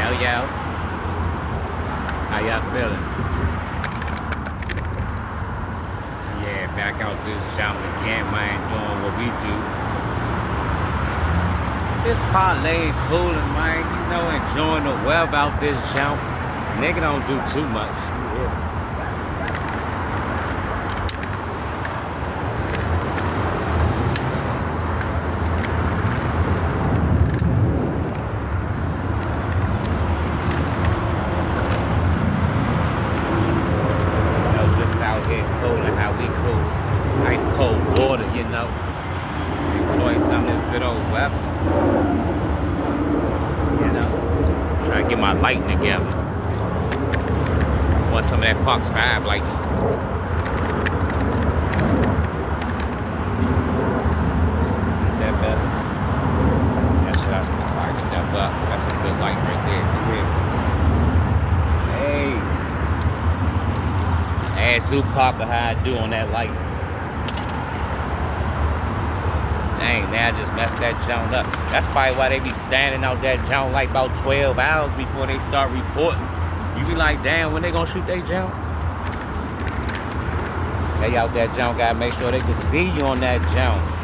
Yo. How y'all feeling? Yeah, back out this jump again, man, doing what we do. This parlay cooling, man. You know, enjoying the weather out this jump. Nigga don't do too much. Yeah. Nice cold water, you know. Enjoy some of this good old weather. You know. Try to get my lighting together. Want some of that Fox 5 lighting. Is that better? That's what I step up. That's a good light right there. Hey. Ask Zoo Parker how I do on that light. Dang, now I just messed that junk up. That's probably why they be standing out that junk like about 12 hours before they start reporting. You be like, damn, when they gonna shoot their junk? They out that junk, gotta make sure they can see you on that junk.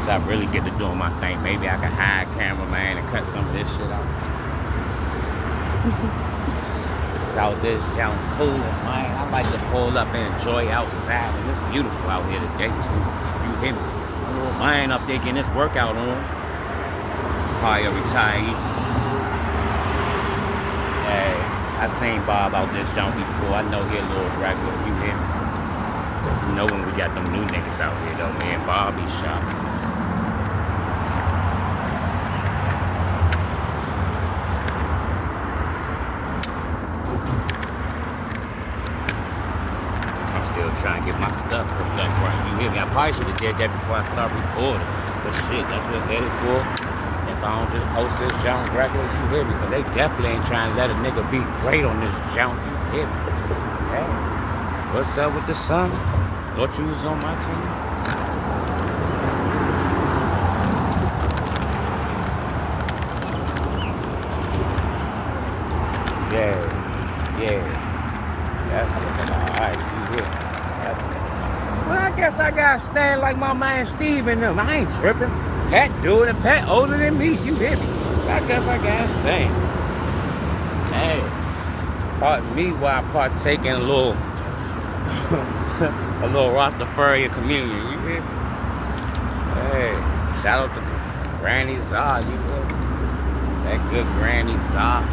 I really get to doing my thing. Maybe I can hire a cameraman and cut some of this shit out. It's out this junk cooling, man. I like to pull up and enjoy outside, and it's beautiful out here today too. You hear me? A little man up there getting this workout on. Probably a retiree. Hey, I seen Bob out this junk before. I know he a little regular. You hear me? You know when we got them new niggas out here though, man. Bob be shopping. Trying to get my stuff hooked up right. You hear me? I probably should have did that before I start recording. But shit, that's what it's headed for. If I don't just post this junk regular, you hear me? Because they definitely ain't trying to let a nigga be great on this junk. You hear me? Hey, what's up with the sun? Thought you was on my team? Yeah. That's looking alright. You hear me? Well, I guess I gotta stand like my man Steve and them. I ain't tripping. Pat do it, and Pat older than me. You hear me? So I guess I gotta stand. Hey, pardon me while I partake in a little Rastafarian communion. You hear me? Hey, shout out to Granny Zah. You hear me? That good Granny Zah.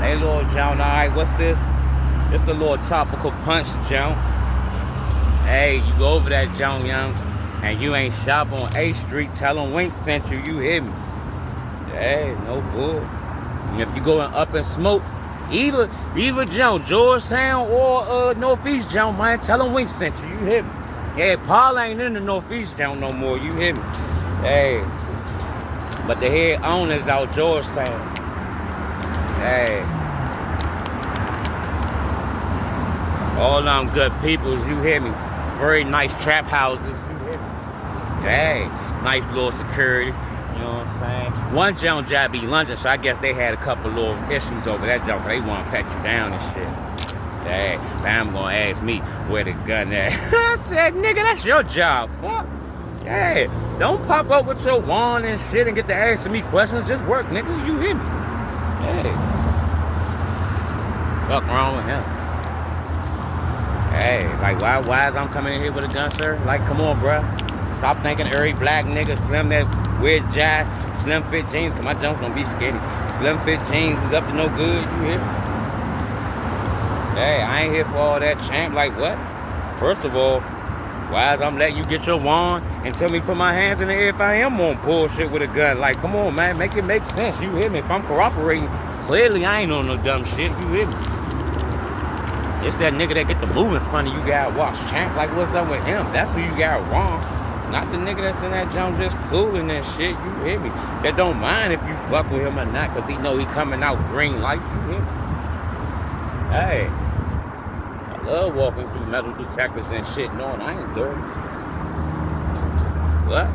Hey, little John, alright, what's this? It's the little tropical punch, John. Hey, you go over that junk, young, and you ain't shop on 8th Street, tell them Wink sent you, you hear me? Hey, no bull. And if you going up and smoke, either junk, Georgetown or Northeast junk, man, tell them Wink sent you, you hear me? Yeah, Paul ain't in the Northeast junk no more, you hear me? Hey, but the head owner's out Georgetown. Hey. All them good peoples, you hear me? Very nice trap houses, you hear me? Hey, nice little security, you know what I'm saying? One junk job be London, so I guess they had a couple little issues over that junk. They want to pat you down and shit. Hey, Bam gonna ask me where the gun at. I said, nigga, that's your job, fuck. Hey, don't pop up with your wand and shit and get to asking me questions. Just work, nigga, you hear me? Hey, fuck wrong with him? Hey, like, why is I'm coming in here with a gun, sir? Like, come on, bruh. Stop thinking every black nigga slim that weird jive, slim fit jeans, cause my jump's gonna be skinny. Slim fit jeans is up to no good, you hear me? Hey, I ain't here for all that champ, like what? First of all, why is I'm letting you get your wand and tell me put my hands in the air if I am on bullshit with a gun? Like, come on, man, make it make sense, you hear me? If I'm cooperating, clearly I ain't on no dumb shit, you hear me? It's that nigga that get the move in front of you, gotta watch champ. Like, what's up with him? That's who you got wrong. Not the nigga that's in that jump just cooling and shit, you hear me? That don't mind if you fuck with him or not, cause he know he coming out green light, you hear me? Hey, I love walking through metal detectors and shit knowing I ain't dirty. What?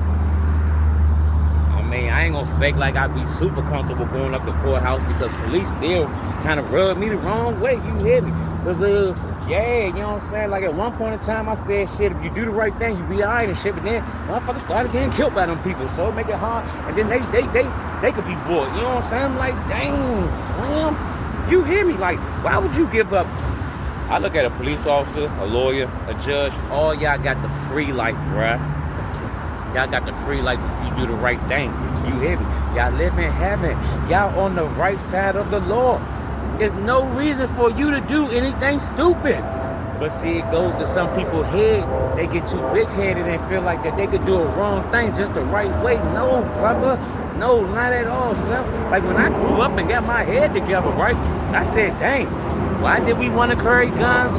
I mean, I ain't gonna fake like I be super comfortable going up the courthouse because police still kind of rub me the wrong way, you hear me? Cause yeah, you know what I'm saying? Like at one point in time I said shit, if you do the right thing, you be alright and shit, but then motherfuckers started getting killed by them people, so it make it hard, and then they could be bored, you know what I'm saying? I'm like, dang, Slim, you hear me? Like, why would you give up? I look at a police officer, a lawyer, a judge, all y'all got the free life, bruh. Y'all got the free life if you do the right thing. You hear me? Y'all live in heaven. Y'all on the right side of the law. There's no reason for you to do anything stupid. But see, it goes to some people's head. They get too big-headed and feel like that they could do a wrong thing just the right way. No, brother. No, not at all, Slim. Like when I grew up and got my head together, right? I said, dang, why did we want to carry guns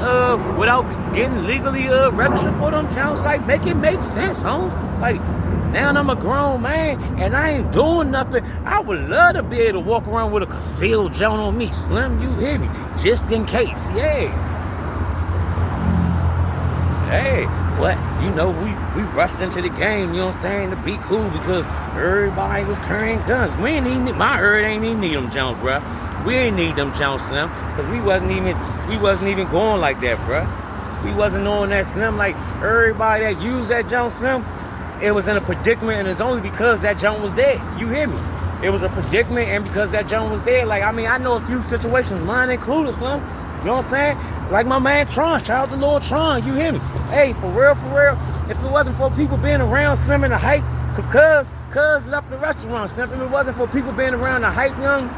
without getting legally registered for them jobs? Like, make it make sense, Holmes. Like, now I'm a grown man and I ain't doing nothing. I would love to be able to walk around with a concealed joint on me, Slim. You hear me? Just in case, yeah. Hey, but you know, we rushed into the game, you know what I'm saying, to be cool because everybody was carrying guns. We ain't even, my herd ain't even need them jumps, bruh. We ain't need them jumps, Slim, because we wasn't even going like that, bruh. We wasn't on that, Slim. Like everybody that used that jump, Slim, it was in a predicament, and it's only because that jump was there. You hear me? It was a predicament, and because that jump was there. Like, I mean, I know a few situations, mine included, Slim. You know what I'm saying? Like my man Tron, shout out to Lord Tron, you hear me? Hey, for real, if it wasn't for people being around Slim in the hype, cause Cuz left the restaurant, Slim. If it wasn't for people being around the hype, young,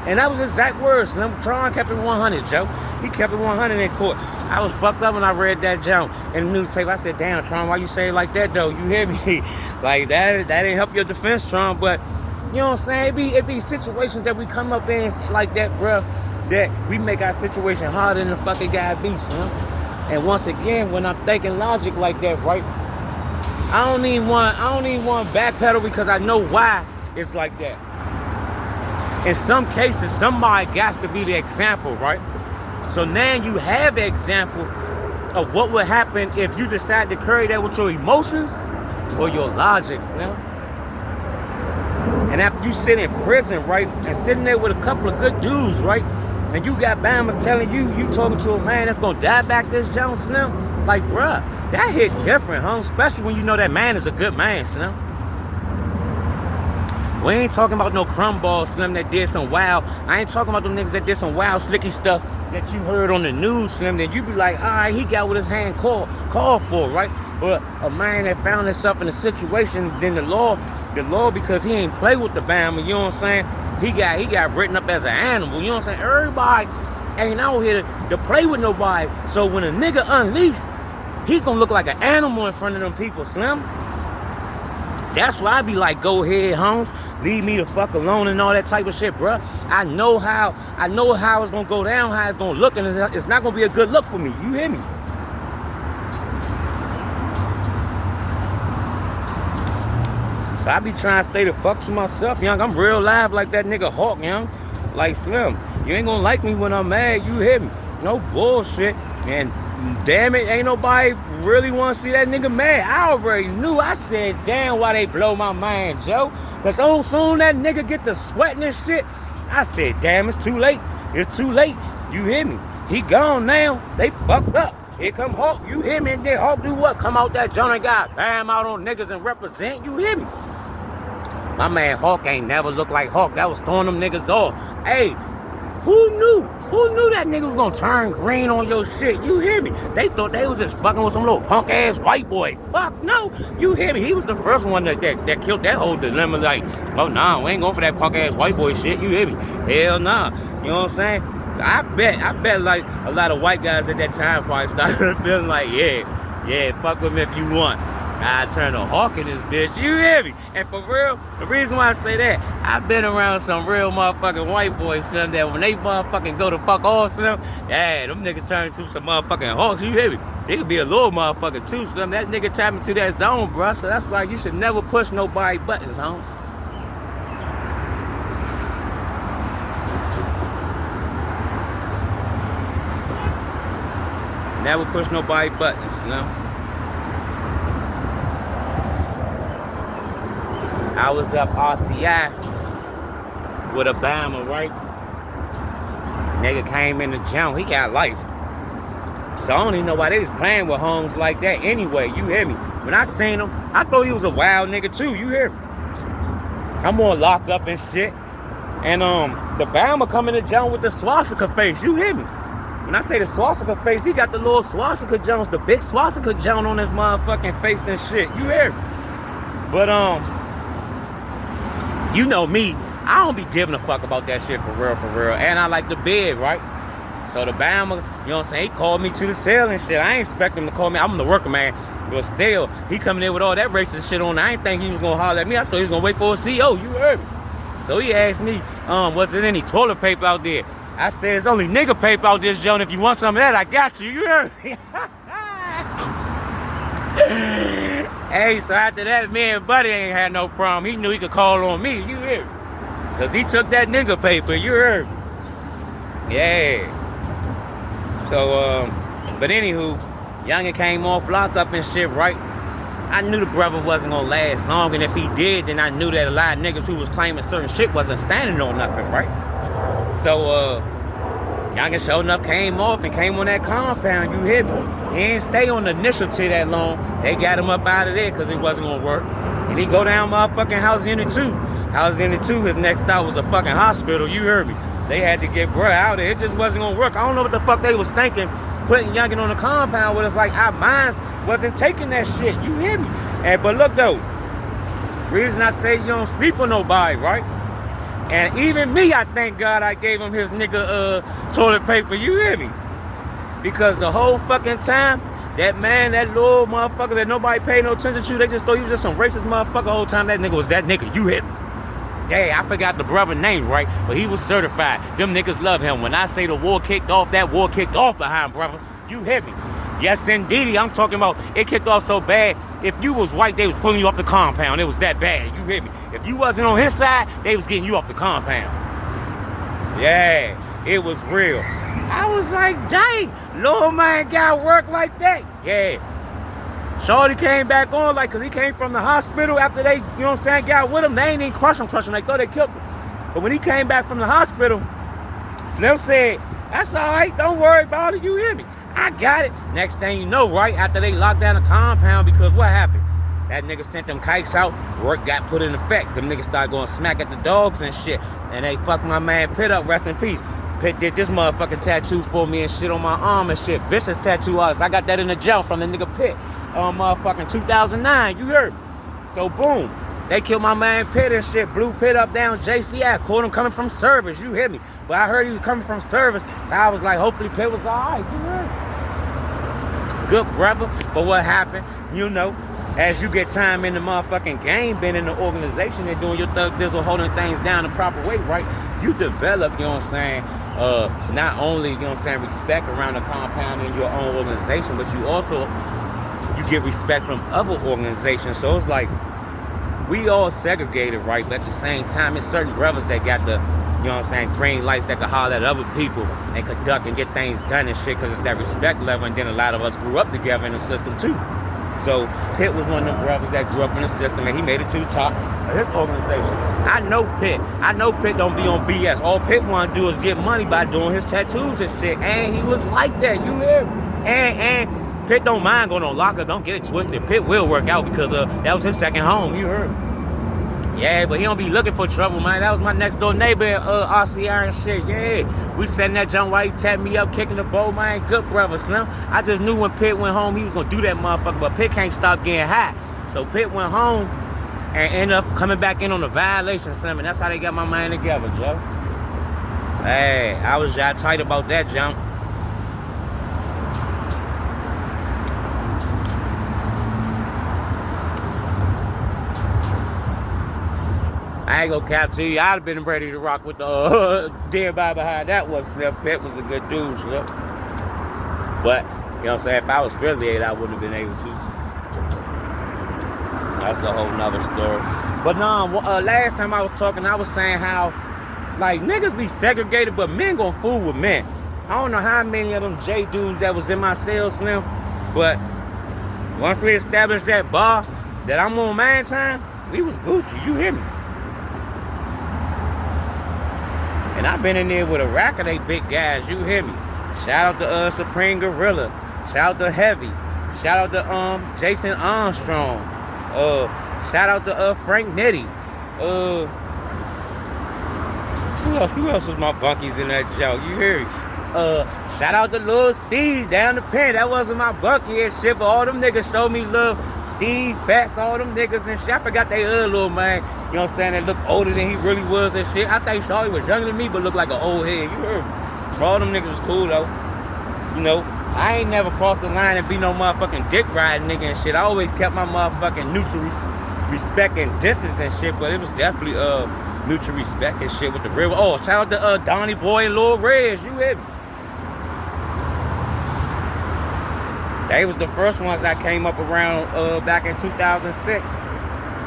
and that was his exact words, Slim. Tron kept it 100, Joe. He kept it 100 in court. I was fucked up when I read that jump in the newspaper. I said, damn, Tron, why you say it like that, though? You hear me? Like, that didn't help your defense, Tron, but, you know what I'm saying? It be situations that we come up in like that, bruh, that we make our situation harder than the fucking guy be, Slim. And once again, when I'm thinking logic like that, right, I don't even want backpedal because I know why it's like that. In some cases, somebody got to be the example, right? So now you have an example of what would happen if you decide to carry that with your emotions or your logic, Slim. And after you sit in prison, right, and sitting there with a couple of good dudes, right, and you got Bama's telling you talking to a man that's gonna die back this Jones, Slim, like, bruh, that hit different, huh? Especially when you know that man is a good man, Slim. We ain't talking about no crumb balls, Slim, that did some wild. I ain't talking about them niggas that did some wild, slicky stuff that you heard on the news, Slim. Then you be like, all right, he got what his hand called for, right? But a man that found himself in a situation, then the law, because he ain't play with the Bama, you know what I'm saying? He got written up as an animal, you know what I'm saying? Everybody ain't out here to play with nobody. So when a nigga unleashed, he's gonna look like an animal in front of them people, Slim. That's why I be like, go ahead, Holmes. Leave me the fuck alone and all that type of shit, bruh. I know how it's gonna go down, how it's gonna look, and it's not gonna be a good look for me. You hear me? So I be trying to stay the fuck to myself, young. I'm real live like that nigga Hawk, young. Like Slim. You ain't gonna like me when I'm mad, you hear me? No bullshit. And damn it, ain't nobody really wanna see that nigga mad. I already knew. I said, damn, why they blow my mind, Joe? Cause so soon that nigga get to sweating and shit, I said, damn, it's too late. It's too late. You hear me? He gone now. They fucked up. Here come Hawk. You hear me? And then Hawk do what? Come out that joint and got bam out on niggas and represent. You hear me? My man Hawk ain't never looked like Hawk. That was throwing them niggas off. Hey, who knew? Who knew that nigga was gonna turn green on your shit? You hear me? They thought they was just fucking with some little punk ass white boy. Fuck no. You hear me? He was the first one that killed that whole dilemma. Like, oh nah, we ain't going for that punk ass white boy shit. You hear me? Hell nah. You know what I'm saying? I bet like a lot of white guys at that time probably started feeling like, yeah, fuck with me if you want. I turn a hawk in this bitch. You hear me? And for real, the reason why I say that, I've been around some real motherfucking white boys, Slim, that when they motherfucking go to fuck off, Slim, yeah, them niggas turn into some motherfucking hawks. You hear me? They could be a little motherfucker too, Slim. That nigga tap into that zone, bro. So that's why you should never push nobody buttons, homes. Never push nobody buttons, you know? I was up RCI with a Bama, right? Nigga came in the gym, he got life. So I don't even know why they was playing with homes like that anyway, you hear me? When I seen him, I thought he was a wild nigga too, you hear me? I'm gonna lock up and shit. And the Bama come in the gym with the swastika face, you hear me? When I say the swastika face, he got the little swastika Jones, the big swastika Jones on his motherfucking face and shit. You hear me? But you know me, I don't be giving a fuck about that shit for real, And I like the bid, right? So the Bama, you know what I'm saying, he called me to the cell and shit. I ain't expect him to call me. I'm the worker man. But still, he coming in with all that racist shit on. I ain't think he was gonna holler at me. I thought he was gonna wait for a CO. You heard me? So he asked me, was there any toilet paper out there? I said, there's only nigga paper out this joint. If you want some of that, I got you. You heard me? Hey, so after that, me and Buddy ain't had no problem. He knew he could call on me. You heard me? Because he took that nigga paper. You heard me? Yeah. So, but anywho, Youngin came off, locked up and shit, right? I knew the brother wasn't gonna last long, and if he did, then I knew that a lot of niggas who was claiming certain shit wasn't standing on nothing, right? So, Youngin sure enough came off and came on that compound, you hear me? He ain't stay on the initial T that long. They got him up out of there because it wasn't gonna work. And he go down motherfucking House Unit 2. House Unit 2, his next stop was a fucking hospital, you heard me? They had to get bruh out of there. It just wasn't gonna work. I don't know what the fuck they was thinking, putting Youngin on the compound with us like our minds wasn't taking that shit, you hear me? But look though, reason I say you don't sleep with nobody, right? And even me, I thank God I gave him his nigga toilet paper, you hear me? Because the whole fucking time, that man, that little motherfucker that nobody paid no attention to, they just thought he was just some racist motherfucker the whole time. That nigga was that nigga, you hear me? Yeah, I forgot the brother name, right? But he was certified. Them niggas love him. When I say the war kicked off, that war kicked off behind brother. You hear me? Yes, indeed. I'm talking about it kicked off so bad. If you was white, they was pulling you off the compound. It was that bad. You hear me? If you wasn't on his side, they was getting you off the compound. Yeah, it was real. I was like, dang, little man got work like that. Yeah. Shorty came back on, like, cause he came from the hospital after they, you know what I'm saying, got with him. They ain't even crush him. They thought they killed him. But when he came back from the hospital, Slim said, that's all right, don't worry about it, you hear me? I got it. Next thing you know, right, after they locked down the compound, because what happened? That nigga sent them kites out, work got put in effect. Them niggas started going smack at the dogs and shit. And they fucked my man Pitt up, rest in peace. Pitt did this motherfucking tattoo for me and shit on my arm and shit. Vicious tattoo artist. I got that in the jail from the nigga Pitt. Motherfucking 2009, you heard me? So boom, they killed my man Pitt and shit, blew Pitt up down JCI, caught him coming from service, you hear me? But I heard he was coming from service, so I was like, hopefully Pitt was alright, you heard me? Good brother, but what happened, you know, as you get time in the motherfucking game, been in the organization and doing your thug dizzle, holding things down the proper way, right? You develop, you know what I'm saying, not only, you know what I'm saying, respect around the compound in your own organization, but you also you get respect from other organizations. So it's like we all segregated, right? But at the same time, it's certain brothers that got the, you know what I'm saying, green lights that could holler at other people and could duck and get things done and shit, because it's that respect level. And then a lot of us grew up together in the system too. So Pitt was one of them brothers that grew up in the system, and he made it to the top of his organization. I know Pitt. I know Pitt don't be on BS. All Pitt want to do is get money by doing his tattoos and shit. And he was like that, you hear? And Pitt don't mind going on locker. Don't get it twisted. Pitt will work out because that was his second home. You heard? Yeah, but he don't be looking for trouble, man. That was my next door neighbor at RCR and shit. Yeah, we setting that jump while he tapped me up, kicking the ball, man. Good brother, Slim. I just knew when Pitt went home, he was gonna do that motherfucker. But Pitt can't stop getting high. So Pitt went home and ended up coming back in on the violation, Slim. And that's how they got my man together, Joe. Hey, I was tight about that jump. ain't gonna cap to you. I'd have been ready to rock with the dead by behind that one. Slim Pit was a good dude, Slim. But, you know what I'm saying, if I was affiliated, I wouldn't have been able to. That's a whole nother story. But last time I was talking, I was saying how, like, niggas be segregated, but men gon' fool with men. I don't know how many of them J dudes that was in my cell, Slim, but once we established that bar, that I'm on man time, we was Gucci, you hear me? And I've been in there with a rack of they big guys, you hear me? Shout out to Supreme Gorilla, shout out to Heavy, shout out to Jason Armstrong, shout out to Frank Nitty, who else was my bunkies in that joke, you hear me? Shout out to Lil Steve down the pen. That wasn't my bunkie and shit, but all them niggas showed me love. Steve, Fats, all them niggas and shit. I forgot they little man, you know what I'm saying, that looked older than he really was and shit. I think Shawty was younger than me, but looked like an old head. You heard me? All them niggas was cool though. You know, I ain't never crossed the line and be no motherfucking dick riding nigga and shit. I always kept my motherfucking neutral respect and distance and shit, but it was definitely mutual respect and shit with the real. Oh, shout out to Donnie Boy and Lil Rez, you hear me? They was the first ones that came up around back in 2006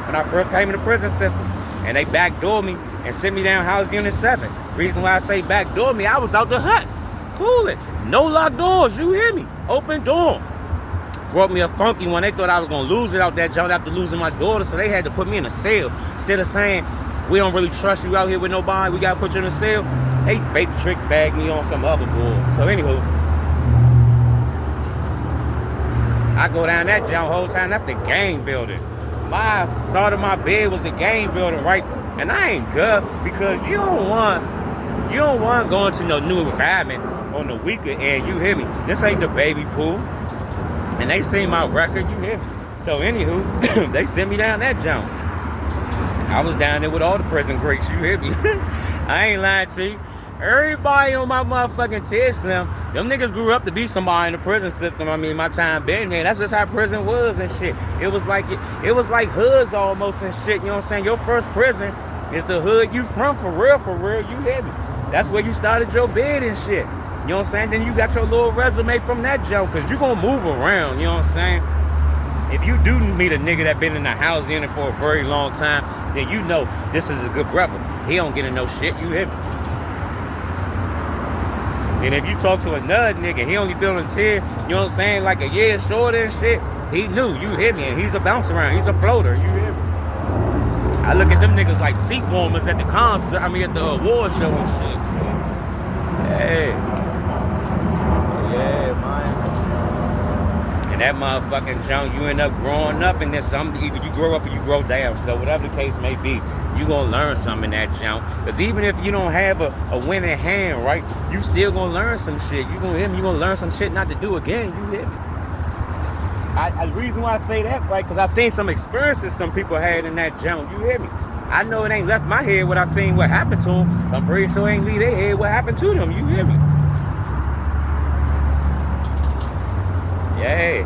when I first came in the prison system. And they backdoored me and sent me down House Unit 7. Reason why I say backdoored me, I was out the huts. Coolin'. No locked doors, you hear me? Open door. Brought me a funky one. They thought I was gonna lose it out that joint after losing my daughter, so they had to put me in a cell. Instead of saying, we don't really trust you out here with nobody, we gotta put you in a cell, they fake trick bagged me on some other bull. So anywho, I go down that joint whole time, that's the game building. My start of my bed was the game building, right? And I ain't good because you don't want going to no new environment on the weaker end, you hear me? This ain't the baby pool. And they seen my record, you hear me? So anywho, they sent me down that joint. I was down there with all the prison greats, you hear me? I ain't lying to you. Everybody on my motherfucking Ted Slim, them niggas grew up to be somebody in the prison system. I mean, my time being there, that's just how prison was and shit. It was like like hoods almost and shit, you know what I'm saying? Your first prison is the hood you from, for real, you hear me? That's where you started your bed and shit. You know what I'm saying? Then you got your little resume from that joke, cause you gonna move around, you know what I'm saying? If you do meet a nigga that been in the house unit for a very long time, then you know this is a good brother. He don't get in no shit, you hear me? And if you talk to another nigga, he only been on 10, you know what I'm saying, like a year shorter and shit, he knew, you hear me? And he's a bounce around, he's a floater, you hear me? I look at them niggas like seat warmers at the concert, at the award show and shit. Hey. Yeah, man. And that motherfucking junk, you end up growing up in this something. Either you grow up or you grow down. So whatever the case may be, you gonna learn something in that junk. Because even if you don't have a winning hand, right, you still gonna learn some shit. You gonna hear me? You gonna learn some shit not to do again. You hear me? The reason why I say that, right, because I seen some experiences some people had in that junk. You hear me? I know it ain't left my head what I seen what happened to them. So I'm pretty sure it ain't leave their head what happened to them. You hear me? Yeah.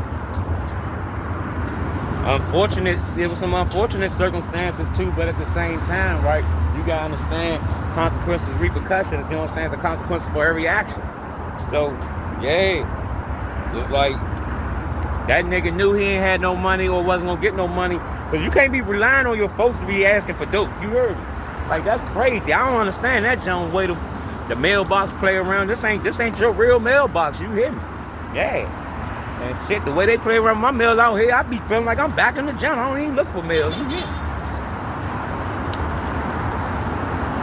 It was some unfortunate circumstances too, but at the same time, right, you gotta understand consequences, repercussions, you know what I'm saying? It's a consequence for every action. So, yeah. It's like that nigga knew he ain't had no money or wasn't gonna get no money. Cause you can't be relying on your folks to be asking for dope. You heard me? Like that's crazy. I don't understand that John way the mailbox play around. This ain't your real mailbox. You hear me? Yeah. And shit, the way they play around my mail out here, I be feeling like I'm back in the gym. I don't even look for mail. You hear me?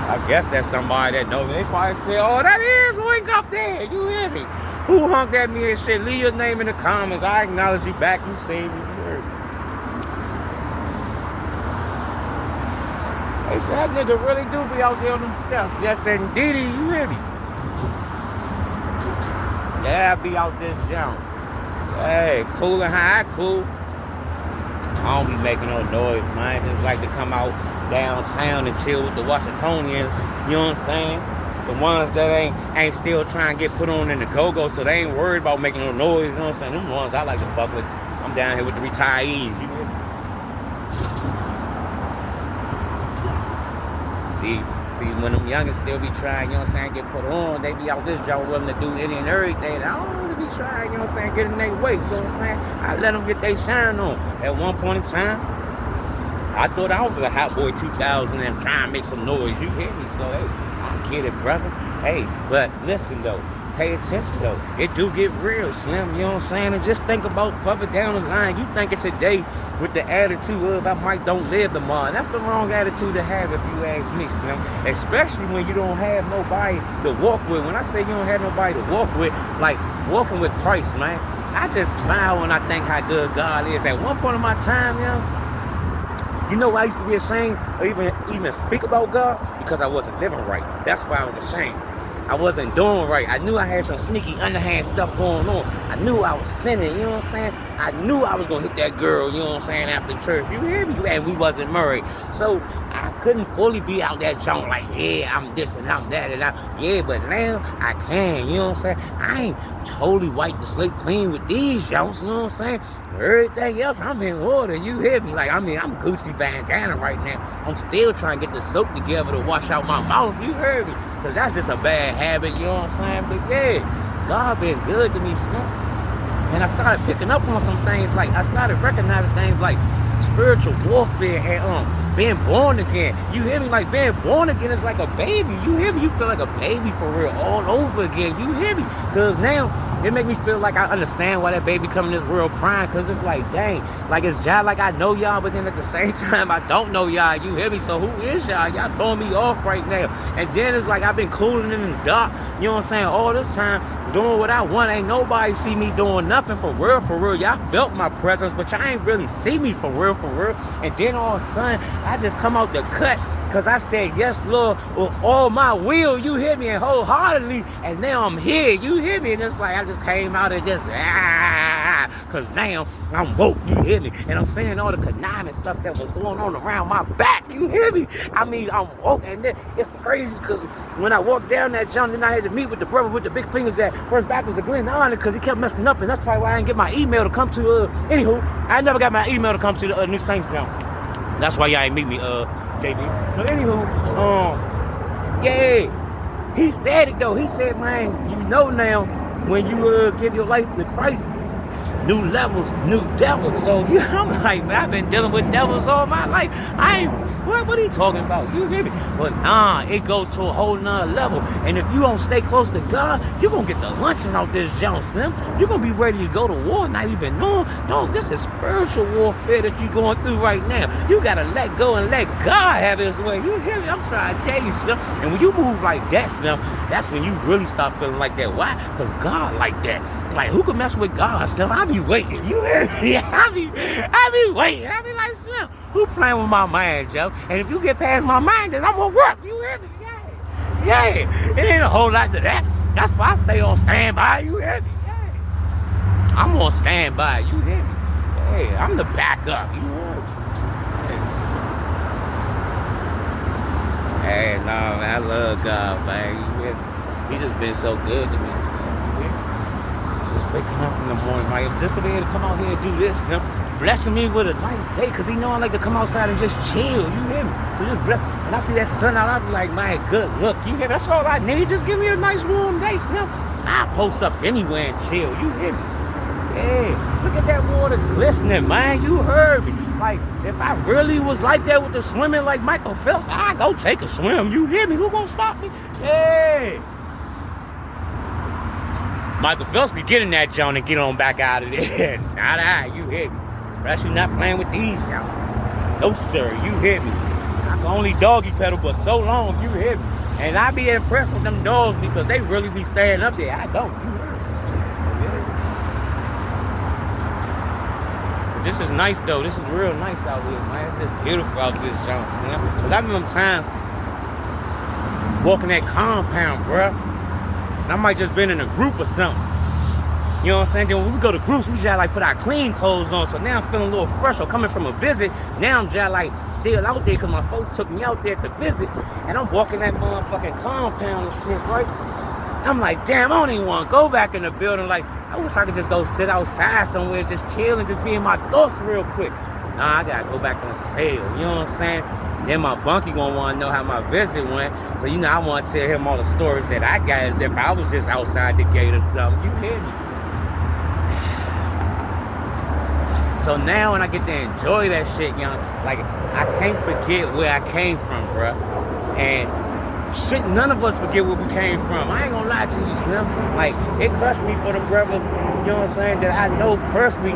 I guess that's somebody that knows. They probably say, oh, that is Wink up there. You hear me? Who honked at me and shit? Leave your name in the comments. I acknowledge you back. You seen me. You heard me? They say that nigga really do be out there on them steps. Yes, indeed, you hear me? Yeah, I be out this jump. Hey, cool and high, cool. I don't be making no noise, man. Just like to come out downtown and chill with the Washingtonians. You know what I'm saying? The ones that ain't still trying to get put on in the go-go, so they ain't worried about making no noise. You know what I'm saying? Them ones I like to fuck with. I'm down here with the retirees. You hear me? See, when them youngins still be trying, you know what I'm saying, get put on, they be out this job willing to do any and everything. I don't want to be trying, you know what I'm saying, getting their weight, you know what I'm saying. I let them get their shine on. At one point in time, I thought I was a Hot Boy 2000 and trying to make some noise. You hear me? So, hey, I get it, brother. Hey, but listen, though. Pay attention, though. It do get real, Slim. You know what I'm saying? And just think about further down the line. You thinking today with the attitude of I might don't live tomorrow. That's the wrong attitude to have if you ask me, Slim. Especially when you don't have nobody to walk with. When I say you don't have nobody to walk with, like walking with Christ, man. I just smile when I think how good God is. At one point in my time, you know I used to be ashamed or even speak about God because I wasn't living right. That's why I was ashamed. I wasn't doing right. I knew I had some sneaky underhand stuff going on. I knew I was sinning, you know what I'm saying? I knew I was going to hit that girl, you know what I'm saying, after church. You hear me? And we wasn't married. So I couldn't fully be out that junk like, yeah, I'm this and I'm that and that. Yeah, but now I can, you know what I'm saying? I ain't totally wiped the slate clean with these junks, you know what I'm saying? Everything else, I'm in order, you hear me? Like, I'm Gucci bandana right now. I'm still trying to get the soap together to wash out my mouth, you heard me? Because that's just a bad habit, you know what I'm saying? But yeah, God been good to me, and I started picking up on some things, like, I started recognizing things like spiritual warfare and being born again. You hear me? Like, being born again is like a baby. You hear me? You feel like a baby for real all over again. You hear me? Because now it make me feel like I understand why that baby come in this world crying, because it's like, dang, like it's just like I know y'all, but then at the same time I don't know y'all. You hear me? So who is y'all? Y'all throwing me off right now. And then it's like I've been cooling in the dark, you know what I'm saying, all this time, doing what I want. Ain't nobody see me doing nothing for real, for real. Y'all felt my presence, but y'all ain't really see me for real, for real. And then all of a sudden, I just come out the cut because I said, yes, Lord, with all my will, you hear me, and wholeheartedly, and now I'm here, you hear me, and it's like I just came out and just, because now I'm woke, you hear me, and I'm saying all the conniving stuff that was going on around my back, you hear me, I mean, I'm woke, and then it's crazy because when I walked down that jump, then I had to meet with the brother with the big fingers at First Baptist of Glen Island because he kept messing up, and that's probably why I didn't get my email to come to, anywho, I never got my email to come to the New Saints jump. That's why y'all ain't meet me, JB. So anywho, yeah, he said it though. He said, man, you know now when you give your life to Christ, new levels, new devils. So I'm like, man, I've been dealing with devils all my life. I ain't, what are you talking about? You hear me? But nah, it goes to a whole nother level. And if you don't stay close to God, you're going to get the luncheon out this junk, Slim. You're going to be ready to go to war, not even knowing. No, this is spiritual warfare that you're going through right now. You got to let go and let God have his way. You hear me? I'm trying to tell you, Slim. And when you move like that, Slim, that's when you really start feeling like that. Why? Because God like that. Like, who can mess with God, Slim? I be waiting. You hear me? I be waiting. I be like, Slim, who playing with my mind, Joe? And if you get past my mind, then I'm gonna work. You hear me? Yeah. It ain't a whole lot to that. That's why I stay on standby. You hear me? Yeah. I'm on standby. You hear me? Hey, I'm the backup. You hear me? Hey, nah, man, I love God, man. You hear me? He just been so good to me. Just waking up in the morning, like, just to be able to come out here and do this, you know, blessing me with a nice day, because he know I like to come outside and just chill, you hear me? So just bless, and I see that sun out, I be like, man, good look, you hear me? That's all I need, just give me a nice warm day, you know? I post up anywhere and chill, you hear me? Yeah, look at that water glistening, man, you heard me. Like, if I really was like that with the swimming like Michael Phelps, I'd go take a swim, you hear me? Who gonna stop me? Hey! Michael Phelps could get in that joint and get on back out of there. Not I, you hear me. Especially not playing with these, y'all. No, sir, you hear me. I can only doggy pedal but so long, you hear me. And I be impressed with them dogs because they really be staying up there. I don't, you hear me. But this is nice, though. This is real nice out here, man. It's just beautiful out this joint, you know? Because I remember times walking that compound, bruh. I might just been in a group or something. You know what I'm saying? Then when we go to groups, we just like put our clean clothes on. So now I'm feeling a little fresh or coming from a visit. Now I'm just like still out there because my folks took me out there to visit. And I'm walking that motherfucking compound and shit, right? I'm like, damn, I don't even want to go back in the building. Like, I wish I could just go sit outside somewhere, just chill and just be in my thoughts real quick. Nah, I gotta go back on sale. You know what I'm saying? Then my bunkie gonna wanna know how my visit went. So, you know, I wanna tell him all the stories that I got as if I was just outside the gate or something. You hear me? So now when I get to enjoy that shit, you know, like, I can't forget where I came from, bruh. And shit, none of us forget where we came from. I ain't gonna lie to you, Slim. Like, it crushed me for the brothers, you know what I'm saying, that I know personally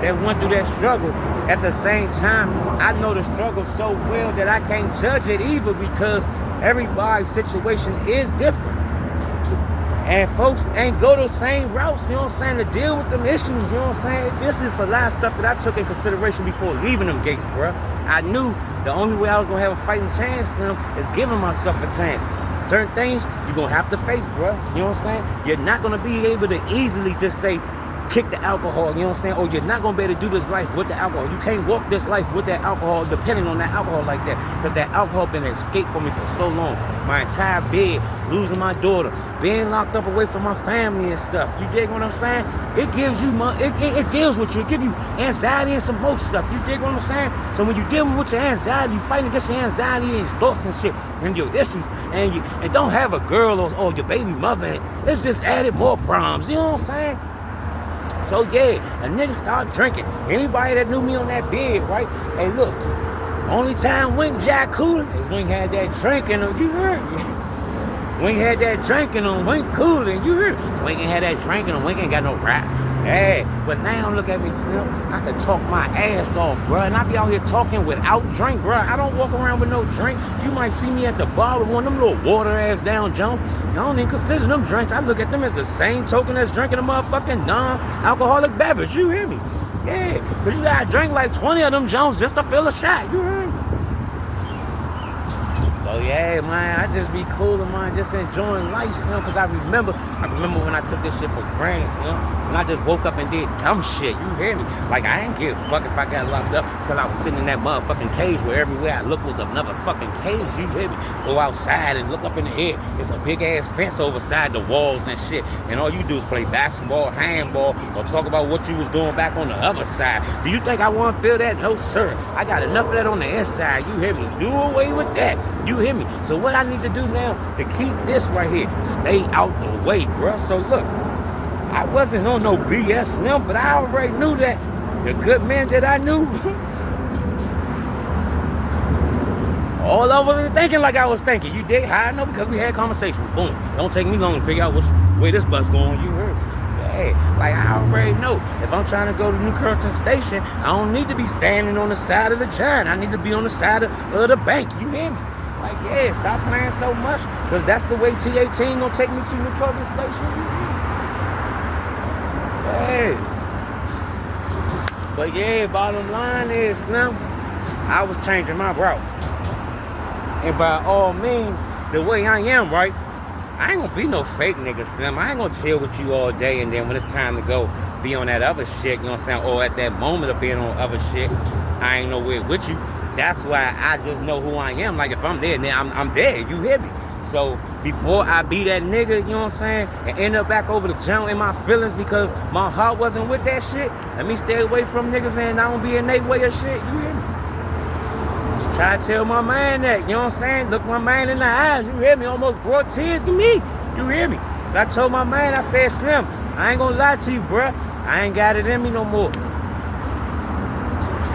that went through that struggle. At the same time, I know the struggle so well that I can't judge it either because everybody's situation is different. And folks ain't go those same routes, you know what I'm saying, to deal with them issues, you know what I'm saying? This is a lot of stuff that I took in consideration before leaving them gates, bruh. I knew the only way I was gonna have a fighting chance, Slim, is giving myself a chance. Certain things you're gonna have to face, bruh. You know what I'm saying? You're not gonna be able to easily just say, kick the alcohol, you know what I'm saying? Or you're not gonna be able to do this life with the alcohol. You can't walk this life with that alcohol, depending on that alcohol like that. Because that alcohol been an escape for me for so long. My entire bed, losing my daughter, being locked up away from my family and stuff. You dig what I'm saying? It gives you, it deals with you. It gives you anxiety and some more stuff. You dig what I'm saying? So when you're dealing with your anxiety, you fighting against your anxiety and thoughts and shit and your issues, and don't have a girl or your baby mother, it's just added more problems. You know what I'm saying? So yeah, a nigga start drinking. Anybody that knew me on that bed, right? Hey, look, only time Wink Jack coolin' is when he had that drinking on. You heard me? Wink had that drinking on, Wink coolin'. You heard me? Wink ain't had that drinking on. Wink ain't got no rap. Hey, but now look at me, Slim. I can talk my ass off, bro, and I be out here talking without drink, bro. I don't walk around with no drink. You might see me at the bar with one of them little water ass down Jones. I don't even consider them drinks. I look at them as the same token as drinking a motherfucking non-alcoholic beverage. You hear me? Yeah, because you gotta drink like 20 of them Jones just to fill a shot. You hear me? So yeah, man, I just be cool and man, just enjoying life, you know, because I remember when I took this shit for granted, you know, and I just woke up and did dumb shit, you hear me? Like, I ain't give a fuck if I got locked up till I was sitting in that motherfucking cage where everywhere I looked was another fucking cage, you hear me? Go outside and look up in the air, it's a big ass fence overside the walls and shit, and all you do is play basketball, handball, or talk about what you was doing back on the other side. Do you think I want to feel that? No, sir. I got enough of that on the inside, you hear me? Do away with that. You hear me? So what I need to do now to keep this right here, stay out the way, bruh. So look, I wasn't on no BS Slim, but I already knew that the good men that I knew, all over thinking like I was thinking. You dig? How I know? Because we had conversations. Boom. Don't take me long to figure out which way this bus going. You heard me? Hey, like I already know. If I'm trying to go to New Curtin Station, I don't need to be standing on the side of the giant. I need to be on the side of the bank. You hear me? Like, yeah, stop playing so much, because that's the way T18 gonna take me to New Curtin Station. Hey. But yeah, bottom line is, Slim, I was changing my route. And by all means, the way I am, right, I ain't gonna be no fake nigga, Slim. I ain't gonna chill with you all day, and then when it's time to go be on that other shit, you know what I'm saying, or at that moment of being on other shit, I ain't nowhere with you. That's why I just know who I am. Like, if I'm there, then I'm there. You hear me? So before I be that nigga, you know what I'm saying, and end up back over the jump in my feelings because my heart wasn't with that shit, let me stay away from niggas and I don't be in their way of shit. You hear me? Try to tell my man that, you know what I'm saying? Look my man in the eyes, you hear me? Almost brought tears to me. You hear me? But I told my man, I said, Slim, I ain't gonna lie to you, bruh. I ain't got it in me no more.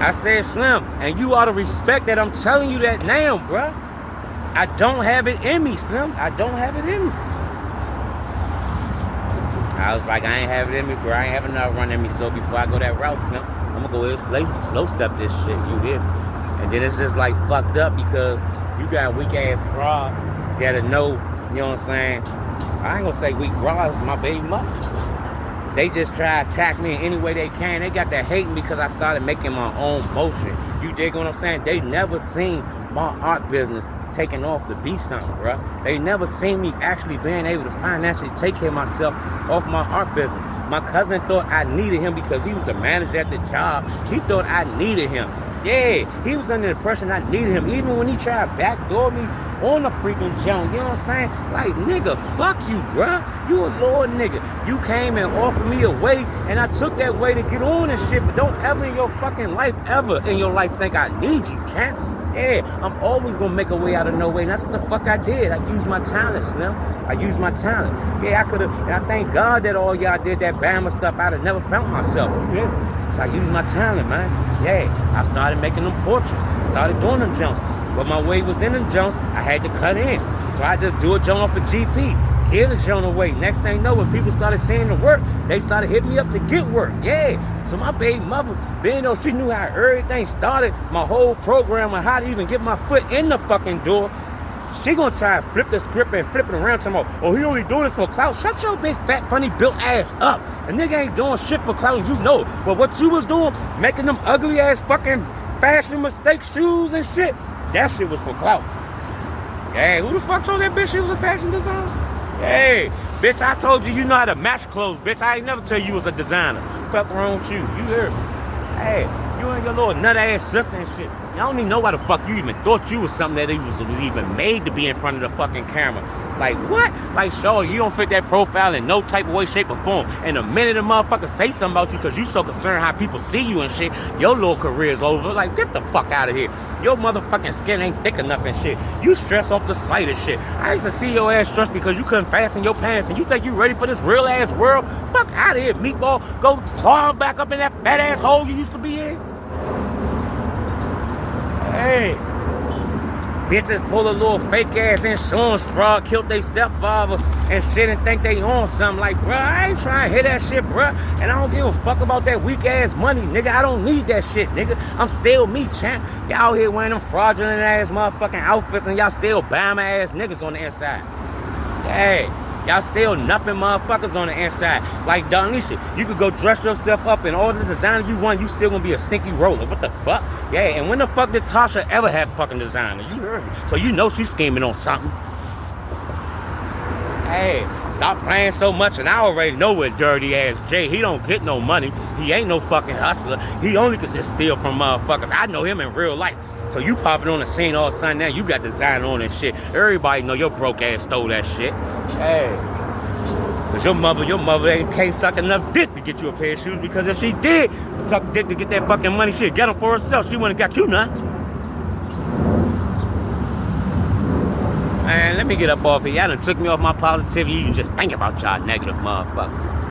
I said, Slim, and you ought to respect that I'm telling you that now, bruh. I don't have it in me, Slim. I don't have it in me. I was like, I ain't have it in me, bro. I ain't have enough run in me. So before I go that route, Slim, I'm gonna go ahead and slow step this shit. You hear me? And then it's just like fucked up because you got weak ass bras that'll know, you know what I'm saying? I ain't gonna say weak bras, my baby mother. They just try to attack me in any way they can. They got that hating because I started making my own motion. You dig what I'm saying? They never seen my art business taking off to be something, bro. They never seen me actually being able to financially take care of myself off my art business. My cousin thought I needed him because he was the manager at the job. He thought I needed him. Yeah, he was under the impression I needed him. Even when he tried to backdoor me on the freaking jump, you know what I'm saying? Like, nigga, fuck you, bruh. You a Lord nigga. You came and offered me a way, and I took that way to get on and shit, but don't ever in your fucking life, ever in your life think I need you, champ. Yeah, I'm always gonna make a way out of no way, and that's what the fuck I did. I used my talent, Slim. I used my talent. Yeah, I could've, and I thank God that all y'all did that Bama stuff. I'd have never found myself. Yeah. So I used my talent, man. Yeah, I started making them portraits, started doing them jumps. But my way was in them jumps, I had to cut in. So I just do a jump off a GP, give the jump away. Next thing you know, when people started seeing the work, they started hitting me up to get work. Yeah. So my baby mother, being though she knew how everything started, my whole program on how to even get my foot in the fucking door, she gonna try and flip the script and flip it around to me. Oh, he only doing this for clout. Shut your big, fat, funny built ass up. A nigga ain't doing shit for clout, and you know it. But what you was doing, making them ugly ass fucking fashion mistake shoes and shit, that shit was for clout. Hey, who the fuck told that bitch she was a fashion designer? Hey, bitch, I told you know how to match clothes, bitch. I ain't never tell you was a designer. Fuck wrong with you? You heard me. Hey, you and your little nut ass sister and shit. I don't even know why the fuck you even thought you was something that was even made to be in front of the fucking camera. Like, what? Like, sure, you don't fit that profile in no type of way, shape, or form. And the minute a motherfucker say something about you because you so concerned how people see you and shit, your little career's over. Like, get the fuck out of here. Your motherfucking skin ain't thick enough and shit. You stress off the slightest shit. I used to see your ass stressed because you couldn't fasten your pants and you think you ready for this real ass world? Fuck out of here, meatball. Go climb back up in that fat ass hole you used to be in. Hey, bitches pull a little fake ass insurance fraud, killed they stepfather and shit and think they on something. Like, bruh, I ain't trying to hear that shit, bruh. And I don't give a fuck about that weak ass money, nigga. I don't need that shit, nigga. I'm still me, champ. Y'all here wearing them fraudulent ass motherfucking outfits and y'all still Bama ass niggas on the inside. Hey. Y'all still nothing motherfuckers on the inside. Like Donisha, you could go dress yourself up in all the designer you want, you still gonna be a stinky roller. What the fuck? Yeah, and when the fuck did Tasha ever have fucking designer? You heard me. So you know she's scheming on something. Hey, stop playing so much, and I already know what dirty ass Jay. He don't get no money. He ain't no fucking hustler. He only can just steal from motherfuckers. I know him in real life. So you popping on the scene all of a sudden now, you got design on and shit. Everybody know your broke ass stole that shit. Hey. Cause your mother can't suck enough dick to get you a pair of shoes, because if she did suck dick to get that fucking money, she'd get them for herself. She wouldn't have got you none. Man, let me get up off here. Y'all done took me off my positivity. You can just think about y'all negative motherfuckers.